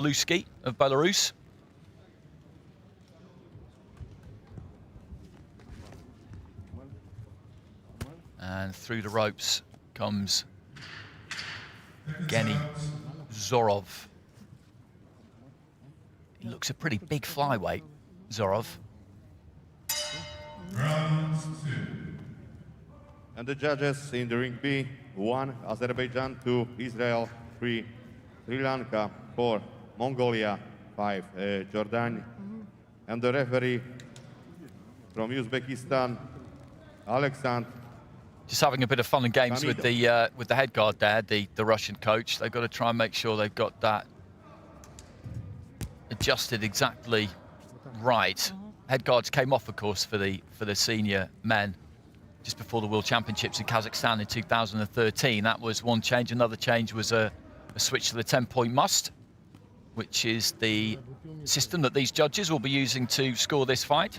SMALOUSKI of Belarus. And through the ropes comes Evgenii ZHOROV. He looks a pretty big flyweight, ZHOROV. Round 2. And the judges in the ring B, 1 Azerbaijan, 2 Israel, 3 Sri Lanka, 4 Mongolia, 5 Jordan, and the referee from Uzbekistan, Alexander. Just having a bit of fun and games with the head guard there, the Russian coach. They've got to try and make sure they've got that adjusted exactly right. Head guards came off, of course, for the senior men just before the World Championships in Kazakhstan in 2013. That was one change. Another change was a switch to the 10-point must, which is the system that these judges will be using to score this fight.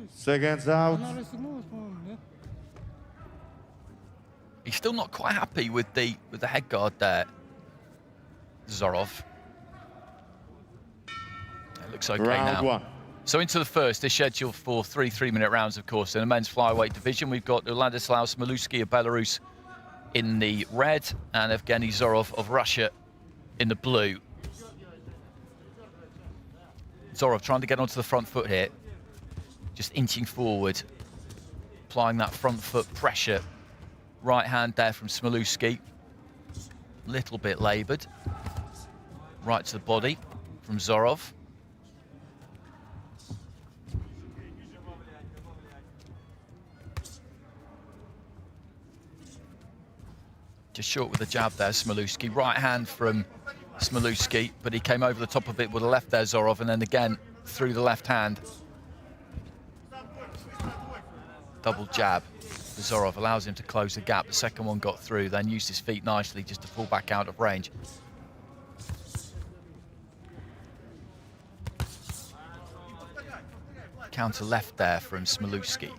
Seconds out. He's still not quite happy with the head guard there, ZHOROV. It looks okay Round now. 1. So into the first, they're scheduled for 3 3-minute rounds, of course. In the men's flyweight division, we've got Uladzislau SMALOUSKI of Belarus in the red and Evgenii ZHOROV of Russia in the blue. ZHOROV trying to get onto the front foot here, just inching forward, applying that front foot pressure. Right hand there from SMALOUSKI, little bit laboured. Right to the body from ZHOROV. Just short with the jab there, SMALOUSKI. Right hand from SMALOUSKI, but he came over the top of it with a left there, ZHOROV, and then again through the left hand. Double jab. ZHOROV allows him to close the gap. The second one got through, then used his feet nicely just to fall back out of range. Counter left there from SMALOUSKI.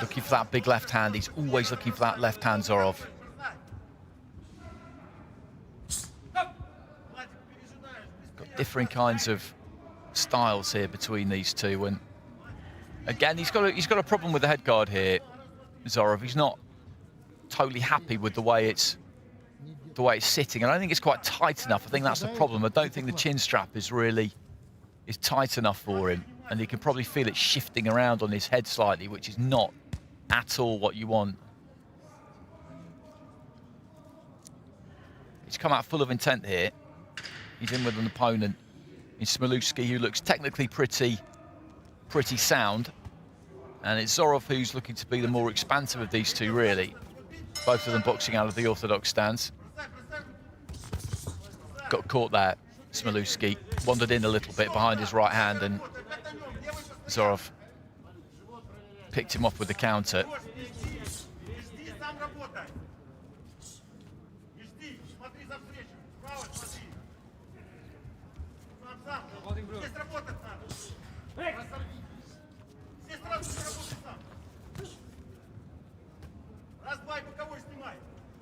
Looking for that big left hand. He's always looking for that left hand, ZHOROV. Got differing kinds of styles here between these two, and again, he's got a problem with the head guard here, ZHOROV. He's not totally happy with the way it's sitting. And I don't think it's quite tight enough. I think that's the problem. I don't think the chin strap is tight enough for him, and he can probably feel it shifting around on his head slightly, which is not at all what you want. He's come out full of intent here. He's in with an opponent in SMALOUSKI, who looks technically pretty sound, and it's ZHOROV who's looking to be the more expansive of these two, really. Both of them boxing out of the orthodox stance. Got caught there, SMALOUSKI. Wandered in a little bit behind his right hand, and ZHOROV picked him off with the counter.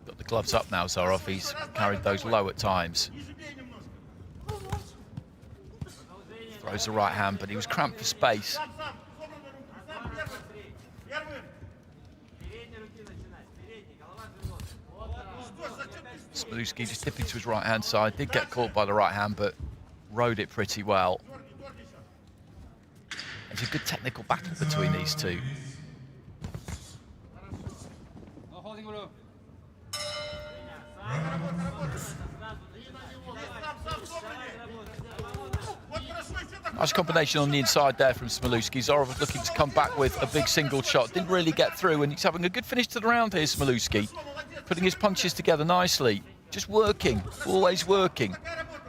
Got the gloves up now, ZHOROV. He's carried those low at times. Throws the right hand, but he was cramped for space. SMALOUSKI just dipping to his right hand side. Did get caught by the right hand, but rode it pretty well. It's a good technical battle between these two. Nice combination on the inside there from SMALOUSKI. ZHOROV was looking to come back with a big single shot. Didn't really get through, and he's having a good finish to the round here, SMALOUSKI. Putting his punches together nicely. Just working, always working.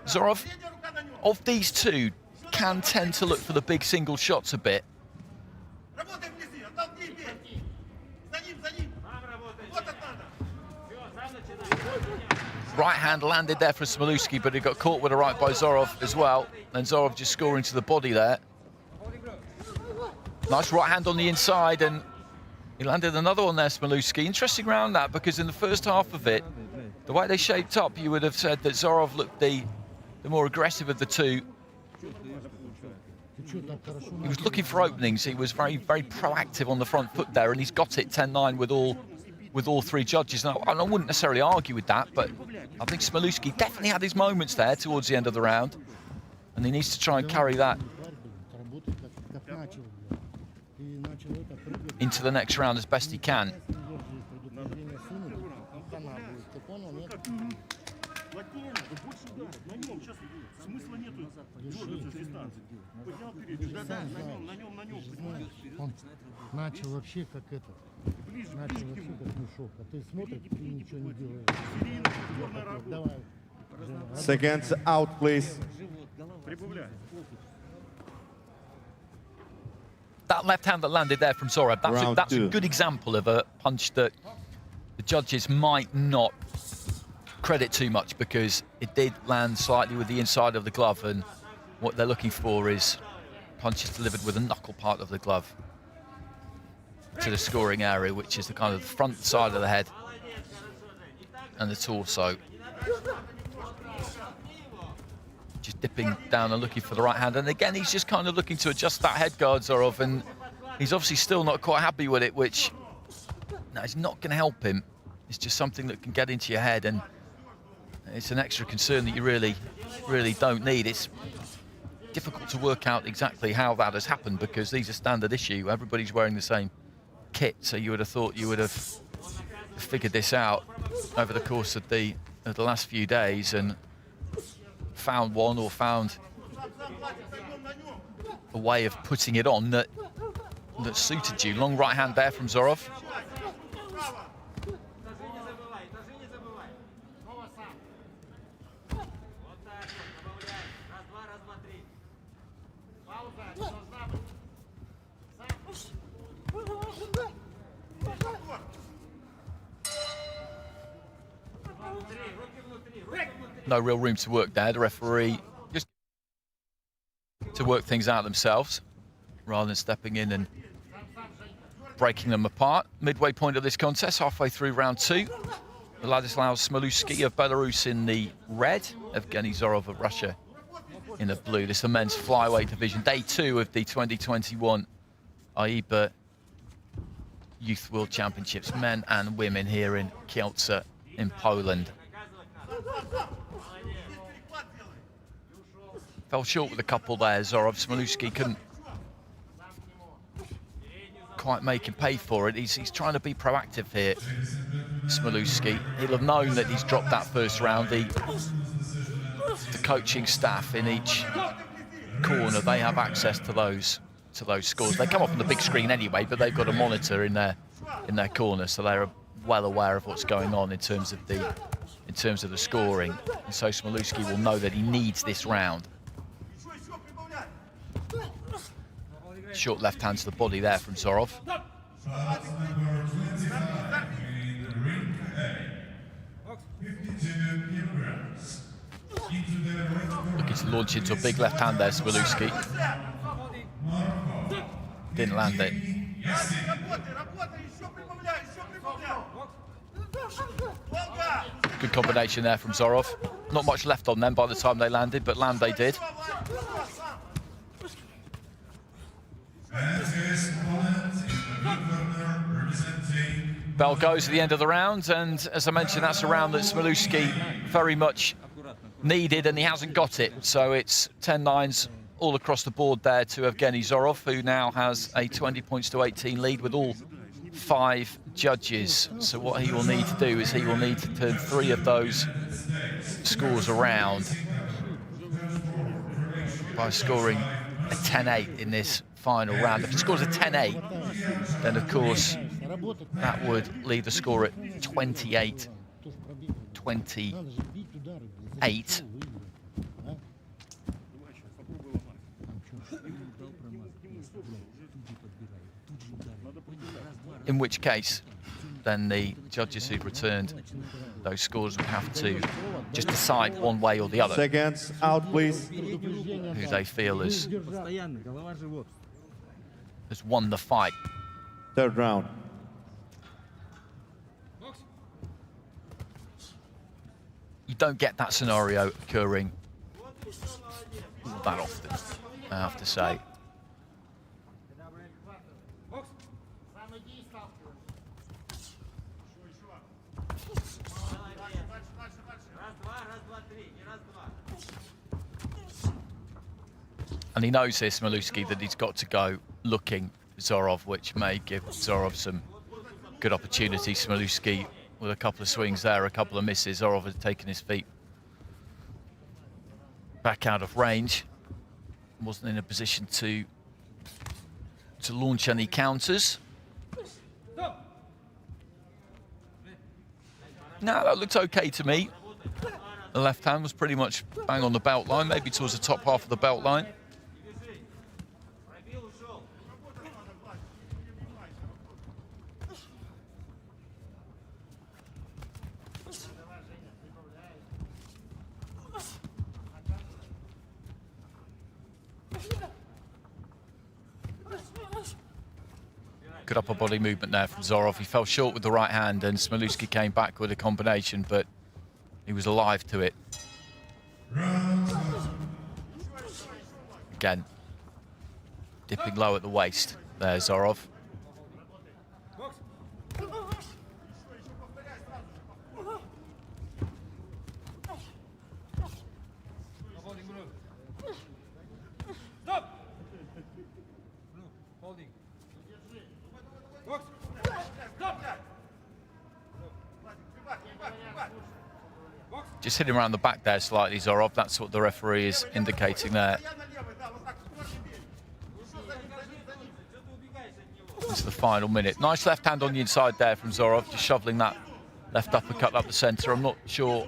ZHOROV, of these two, can tend to look for the big single shots a bit. Right hand landed there for SMALOUSKI, but he got caught with a right by ZHOROV as well. And ZHOROV just scoring to the body there. Nice right hand on the inside, and he landed another one there, SMALOUSKI. Interesting round that, because in the first half of it, the way they shaped up, you would have said that ZHOROV looked the more aggressive of the two. He was looking for openings. He was very, very proactive on the front foot there, and he's got it 10-9 with all three judges. And I wouldn't necessarily argue with that, but I think SMALOUSKI definitely had his moments there towards the end of the round, and he needs to try and carry that into the next round as best he can. Он начал вообще как это, начал вообще как мешок, а ты смотришь и ничего не делаешь. Давай. Seconds out, please. That left hand that landed there from ZHOROV, that's a good example of a punch that the judges might not credit too much, because it did land slightly with the inside of the glove, and what they're looking for is punches delivered with a knuckle part of the glove to the scoring area, which is the kind of the front side of the head and the torso. Just dipping down and looking for the right hand, and again he's just kind of looking to adjust that head guard, ZHOROV, and he's obviously still not quite happy with it, which is not going to help him. It's just something that can get into your head, and it's an extra concern that you really don't need. It's difficult to work out exactly how that has happened, because these are standard issue. Everybody's wearing the same kit, so you would have thought you would have figured this out over the course of the last few days and found one, or found a way of putting it on that suited you. Long right hand there from ZHOROV. No real room to work there. The referee just to work things out themselves rather than stepping in and breaking them apart. Midway point of this contest, halfway through round two. Uladzislau SMALOUSKI of Belarus in the red, Evgenii ZHOROV of Russia in the blue. This is the men's flyweight division, day two of the 2021 AIBA Youth World Championships, men and women, here in Kielce in Poland. Fell short with a couple there, ZHOROV. SMALOUSKI couldn't quite make him pay for it. He's trying to be proactive here, SMALOUSKI. He'll have known that he's dropped that first round. The coaching staff in each corner, they have access to those scores. They come up on the big screen anyway, but they've got a monitor in their corner, so they're well aware of what's going on in terms of the scoring. And so SMALOUSKI will know that he needs this round. Short left hand to the body there from ZHOROV. Looking to launch into a big left hand there, SMALOUSKI. Didn't land it. Good combination there from ZHOROV. Not much left on them by the time they landed, but land they did. Bell goes at the end of the round, and as I mentioned, that's a round that SMALOUSKI very much needed, and he hasn't got it. So it's 10-9s all across the board there to Evgenii ZHOROV, who now has a 20 points to 18 lead with all 5 judges. So what he will need to do is he will need to turn 3 of those scores around by scoring a 10-8 in this final round. If he scores a 10-8, then of course that would leave the score at 28-28. In which case, then the judges who've returned those scores would have to just decide one way or the other. Seconds out, please. Who they feel has won the fight. Third round. You don't get that scenario occurring all that often, I have to say. And he knows this, Smalouski, that he's got to go looking for Zorov, which may give Zorov some good opportunity. Smalouski with a couple of swings there, a couple of misses. Zorov has taken his feet back out of range. Wasn't in a position to launch any counters. No, that looked okay to me. The left hand was pretty much bang on the belt line, maybe towards the top half of the belt line. Good upper body movement there from Zorov. He fell short with the right hand, and Smalouski came back with a combination, but he was alive to it. Again, dipping low at the waist there, Zorov. Just hitting around the back there slightly, Zorov. That's what the referee is indicating there. It's the final minute. Nice left hand on the inside there from Zorov, just shoveling that left uppercut up the centre. I'm not sure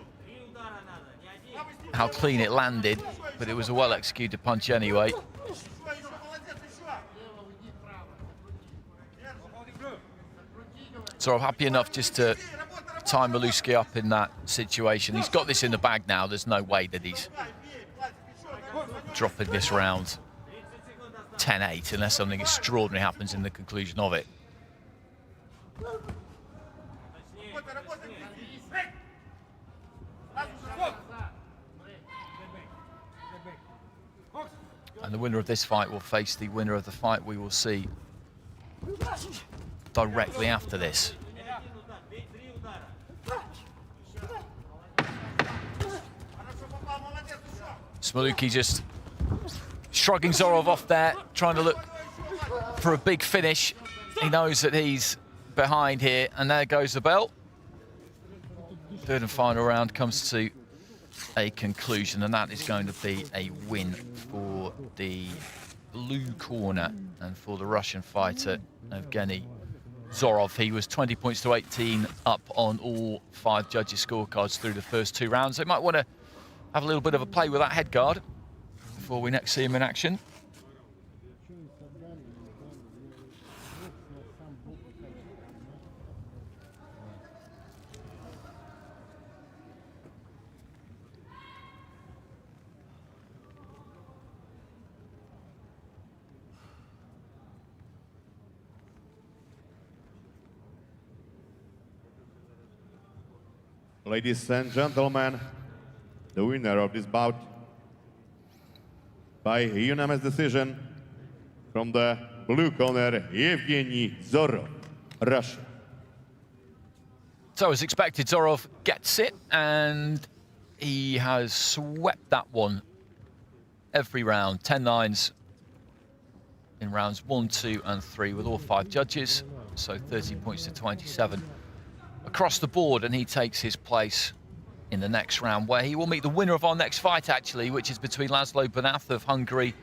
how clean it landed, but it was a well-executed punch anyway. Zorov happy enough just to tie Smalouski up in that situation. He's got this in the bag now. There's no way that he's dropping this round 10-8 unless something extraordinary happens in the conclusion of it. And the winner of this fight will face the winner of the fight we will see directly after this. Smalouski just shrugging Zorov off there, trying to look for a big finish. He knows that he's behind here, and there goes the bell. Third and final round comes to a conclusion, and that is going to be a win for the blue corner and for the Russian fighter, Evgenii Zorov. He was 20 points to 18 up on all 5 judges' scorecards through the first 2 rounds. They might want to have a little bit of a play with that head guard before we next see him in action. Ladies and gentlemen, the winner of this bout by unanimous decision from the blue corner, Evgenii Zorov, Russia. So as expected, Zorov gets it, and he has swept that one every round. 10-9s in rounds 1, 2, and 3 with all 5 judges. So 30 points to 27 across the board, and he takes his place in the next round, where he will meet the winner of our next fight, actually, which is between Laszlo Banath of Hungary